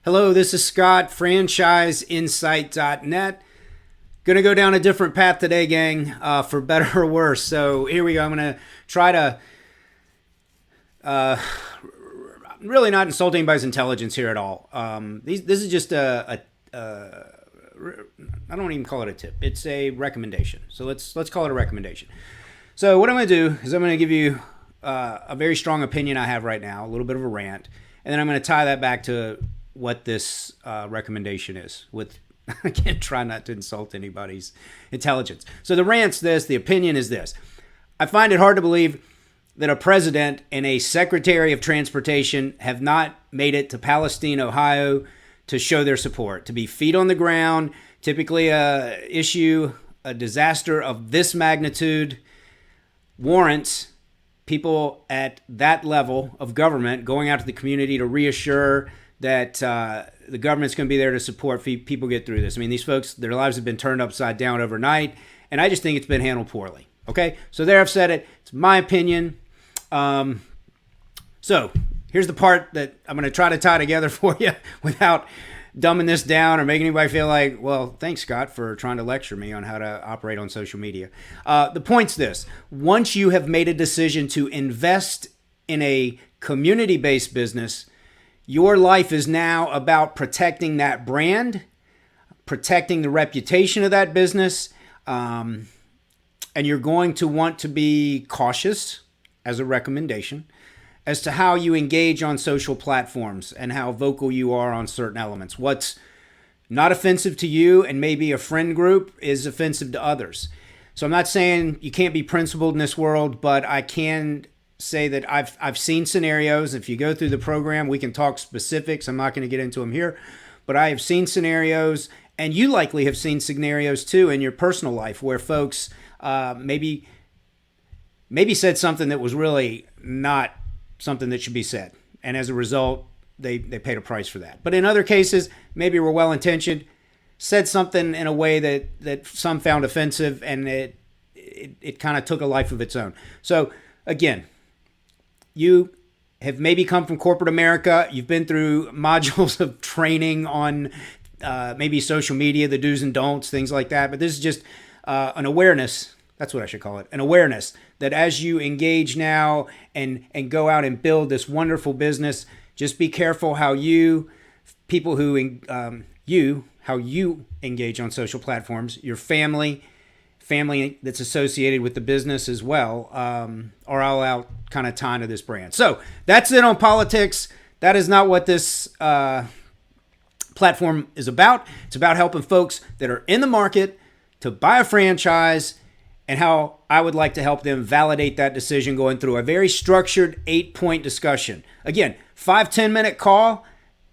Hello, this is Scott, Franchiseinsight.net. Going to go down a different path today, gang, for better or worse. So here we go. I'm going to try to really not insult anybody's intelligence here at all. This is just I don't even call it a tip. It's a recommendation. So let's call it a recommendation. So what I'm going to do is I'm going to give you a very strong opinion I have right now, a little bit of a rant, and then I'm going to tie that back to what this recommendation is with, again, try not to insult anybody's intelligence. So the rant's this, the opinion is this. I find it hard to believe that a president and a secretary of transportation have not made it to Palestine, Ohio to show their support, to be feet on the ground. Typically a disaster of this magnitude warrants people at that level of government going out to the community to reassure that the government's going to be there to support people get through this. I mean, these folks, their lives have been turned upside down overnight, and I just think it's been handled poorly. Okay, so there I've said it. It's my opinion. So here's the part that I'm going to try to tie together for you without dumbing this down or making anybody feel like, well, thanks, Scott, for trying to lecture me on how to operate on social media. The point's this. Once you have made a decision to invest in a community-based business, your life is now about protecting that brand, protecting the reputation of that business, and you're going to want to be cautious, as a recommendation, as to how you engage on social platforms and how vocal you are on certain elements. What's not offensive to you and maybe a friend group is offensive to others. So I'm not saying you can't be principled in this world, but I can say that I've seen scenarios. If you go through the program, we can talk specifics. I'm not going to get into them here, but I have seen scenarios, and you likely have seen scenarios too in your personal life where folks maybe said something that was really not something that should be said, and as a result, they paid a price for that. But in other cases, maybe were well-intentioned, said something in a way that some found offensive, and it kind of took a life of its own. So again, you have maybe come from corporate America. You've been through modules of training on maybe social media, the do's and don'ts, things like that. But this is just an awareness. That's what I should call it. An awareness that as you engage now and go out and build this wonderful business, just be careful how you engage on social platforms, your family that's associated with the business as well, are all out kind of tying to this brand. So that's it on politics. That is not what this platform is about. It's about helping folks that are in the market to buy a franchise and how I would like to help them validate that decision going through a very structured 8-point discussion. Again, 5-10 minute call,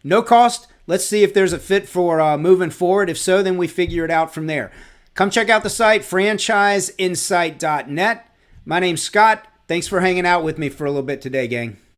no cost. Let's see if there's a fit for moving forward. If so, then we figure it out from there. Come check out the site, Franchiseinsight.net. My name's Scott. Thanks for hanging out with me for a little bit today, gang.